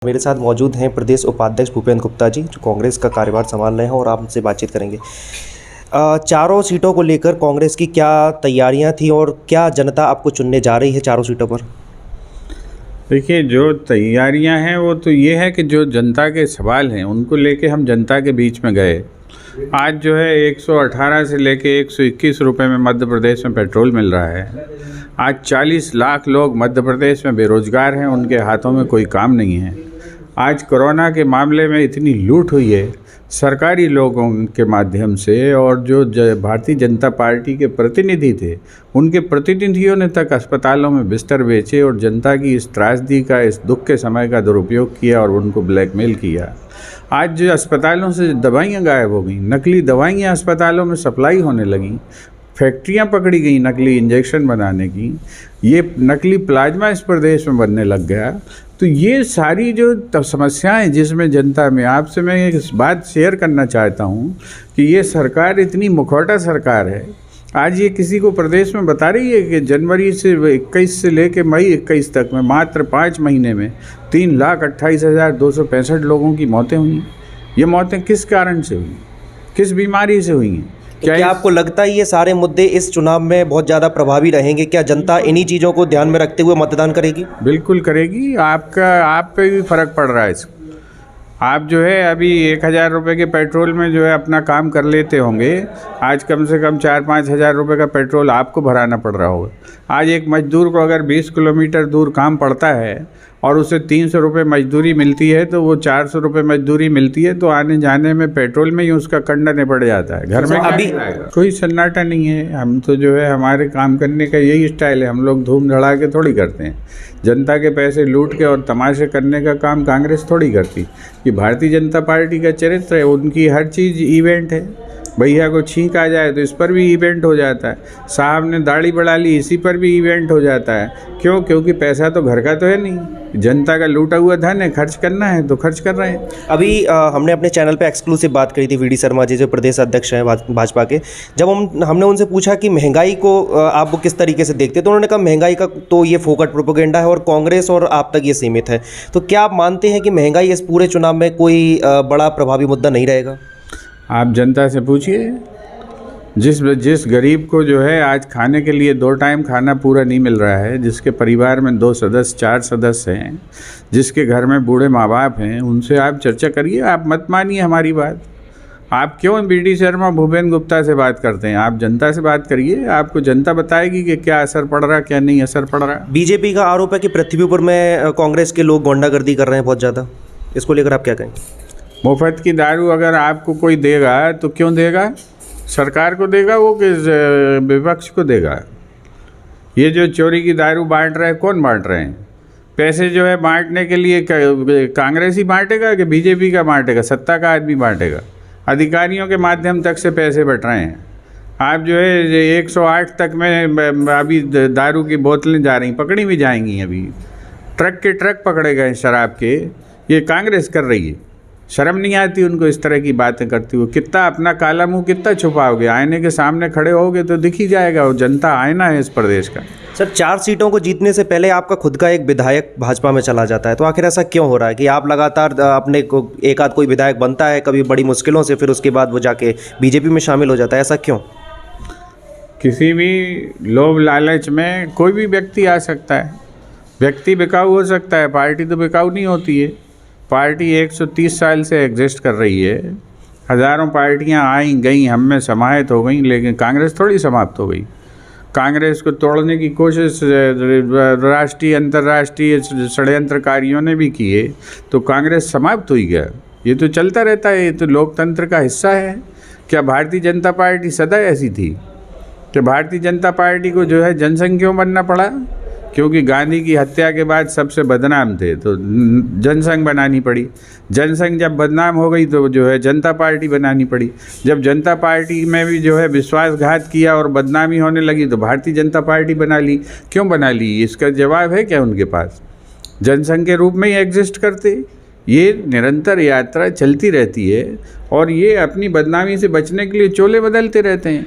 मेरे साथ मौजूद हैं प्रदेश उपाध्यक्ष भूपेंद्र गुप्ता जी, जो कांग्रेस का कार्यभार संभाल रहे हैं और आप उनसे बातचीत करेंगे। चारों सीटों को लेकर कांग्रेस की क्या तैयारियां थी और क्या जनता आपको चुनने जा रही है चारों सीटों पर? देखिए, जो तैयारियां हैं वो तो ये है कि जो जनता के सवाल हैं उनको लेके हम जनता के बीच में गए। आज जो है 118 से लेके 121 रुपए में मध्य प्रदेश में पेट्रोल मिल रहा है। आज 40 लाख लोग मध्य प्रदेश में बेरोजगार हैं, उनके हाथों में कोई काम नहीं है। आज कोरोना के मामले में इतनी लूट हुई है सरकारी लोगों के माध्यम से, और जो भारतीय जनता पार्टी के प्रतिनिधि थे उनके प्रतिनिधियों ने तक अस्पतालों में बिस्तर बेचे और जनता की इस त्रासदी का, इस दुख के समय का दुरुपयोग किया और उनको ब्लैकमेल किया। आज जो अस्पतालों से दवाइयाँ गायब हो गई, नकली दवाइयाँ अस्पतालों में सप्लाई होने लगी, फैक्ट्रियाँ पकड़ी गई नकली इंजेक्शन बनाने की, ये नकली प्लाज्मा इस प्रदेश में बनने लग गया। तो ये सारी जो समस्याएं जिसमें जनता में आपसे मैं एक बात शेयर करना चाहता हूँ कि ये सरकार इतनी मुखौटा सरकार है। आज ये किसी को प्रदेश में बता रही है कि जनवरी से 21 से लेकर मई 21 तक में मात्र 5 महीने में 3,28,265 लोगों की मौतें हुई। ये मौतें किस कारण से हुई, किस बीमारी से हुई हैं? क्या आपको लगता है ये सारे मुद्दे इस चुनाव में बहुत ज़्यादा प्रभावी रहेंगे? क्या जनता इन्हीं चीज़ों को ध्यान में रखते हुए मतदान करेगी? बिल्कुल करेगी। आप पे भी फ़र्क पड़ रहा है इसको। आप जो है अभी 1,000 रुपये के पेट्रोल में जो है अपना काम कर लेते होंगे, आज कम से कम 4-5 हज़ार रुपये का पेट्रोल आपको भराना पड़ रहा होगा। आज एक मजदूर को अगर 20 किलोमीटर दूर काम पड़ता है और उसे 300 रुपये मजदूरी मिलती है, तो वो 400 रुपये मजदूरी मिलती है, तो आने जाने में पेट्रोल में ही उसका कंडा निपट जाता है। घर में अभी कोई सन्नाटा नहीं है। हम तो जो है हमारे काम करने का यही स्टाइल है। हम लोग धूम धड़ा के थोड़ी करते हैं। जनता के पैसे लूट के और तमाशे करने का काम कांग्रेस थोड़ी करती। ये भारतीय जनता पार्टी का चरित्र है। उनकी हर चीज़ इवेंट है। भैया को छींक आ जाए तो इस पर भी इवेंट हो जाता है। साहब ने दाढ़ी बढ़ा ली, इसी पर भी इवेंट हो जाता है। क्यों? क्योंकि पैसा तो घर का तो है नहीं, जनता का लूटा हुआ धन है, खर्च करना है तो खर्च कर रहे हैं। अभी हमने अपने चैनल पे एक्सक्लूसिव बात करी थी वीडी शर्मा जी, जो प्रदेश अध्यक्ष हैं भाजपा के। जब हमने उनसे पूछा कि महंगाई को आप वो किस तरीके से देखते हैं, तो उन्होंने कहा महंगाई का तो ये फोकट प्रोपेगेंडा है और कांग्रेस और आप तक ये सीमित है। तो क्या आप मानते हैं कि महंगाई इस पूरे चुनाव में कोई बड़ा प्रभावी मुद्दा नहीं रहेगा? आप जनता से पूछिए। जिस गरीब को जो है आज खाने के लिए 2 टाइम खाना पूरा नहीं मिल रहा है, जिसके परिवार में 2 सदस्य 4 सदस्य हैं, जिसके घर में बूढ़े माँ बाप हैं, उनसे आप चर्चा करिए। आप मत मानिए हमारी बात। आप क्यों वीडी शर्मा भूपेंद्र गुप्ता से बात करते हैं? आप जनता से बात करिए। आपको जनता बताएगी कि क्या असर पड़ रहा है, क्या नहीं असर पड़ रहा है। बीजेपी का आरोप है कि पृथ्वीपुर में कांग्रेस के लोग गुंडागर्दी कर रहे हैं बहुत ज़्यादा। इसको लेकर आप क्या कहेंगे? मुफ्त की दारू अगर आपको कोई देगा तो क्यों देगा? सरकार को देगा वो कि विपक्ष को देगा? ये जो चोरी की दारू बांट रहे हैं, कौन बांट रहे हैं? पैसे जो है बांटने के लिए कांग्रेस ही बांटेगा कि बीजेपी का बांटेगा? सत्ता का आदमी बांटेगा। अधिकारियों के माध्यम तक से पैसे बट रहे हैं। आप जो है 108 तक में अभी दारू की बोतलें जा रही, पकड़ी भी जाएंगी। अभी ट्रक के ट्रक पकड़े गए शराब के। ये कांग्रेस कर रही है। शर्म नहीं आती उनको इस तरह की बातें करती हुई? कितना अपना काला मुंह कितना छुपाओगे? आईने के सामने खड़े होगे तो दिख ही जाएगा। वो जनता आईना है इस प्रदेश का। सर, 4 सीटों को जीतने से पहले आपका खुद का एक विधायक भाजपा में चला जाता है, तो आखिर ऐसा क्यों हो रहा है कि आप लगातार अपने को एक आध कोई विधायक बनता है कभी बड़ी मुश्किलों से, फिर उसके बाद वो जाके बीजेपी में शामिल हो जाता है? ऐसा क्यों? किसी भी लोभ लालच में कोई भी व्यक्ति आ सकता है। व्यक्ति बिकाऊ हो सकता है, पार्टी तो बिकाऊ नहीं होती है। पार्टी 130 साल से एग्जिस्ट कर रही है। हज़ारों पार्टियां आई गई, हम में समाहित हो गई, लेकिन कांग्रेस थोड़ी समाप्त हो गई। कांग्रेस को तोड़ने की कोशिश राष्ट्रीय अंतर्राष्ट्रीय षड्यंत्रकारियों ने भी किए, तो कांग्रेस समाप्त हो ही गया। ये तो चलता रहता है, ये तो लोकतंत्र का हिस्सा है। क्या भारतीय जनता पार्टी सदा ऐसी थी कि भारतीय जनता पार्टी को जो है जनसंघ क्यों बनना पड़ा? क्योंकि गांधी की हत्या के बाद सबसे बदनाम थे तो जनसंघ बनानी पड़ी। जनसंघ जब बदनाम हो गई तो जो है जनता पार्टी बनानी पड़ी। जब जनता पार्टी में भी जो है विश्वासघात किया और बदनामी होने लगी तो भारतीय जनता पार्टी बना ली। क्यों बना ली? इसका जवाब है क्या उनके पास? जनसंघ के रूप में ही एग्जिस्ट करते। ये निरंतर यात्रा चलती रहती है और ये अपनी बदनामी से बचने के लिए चोले बदलते रहते हैं।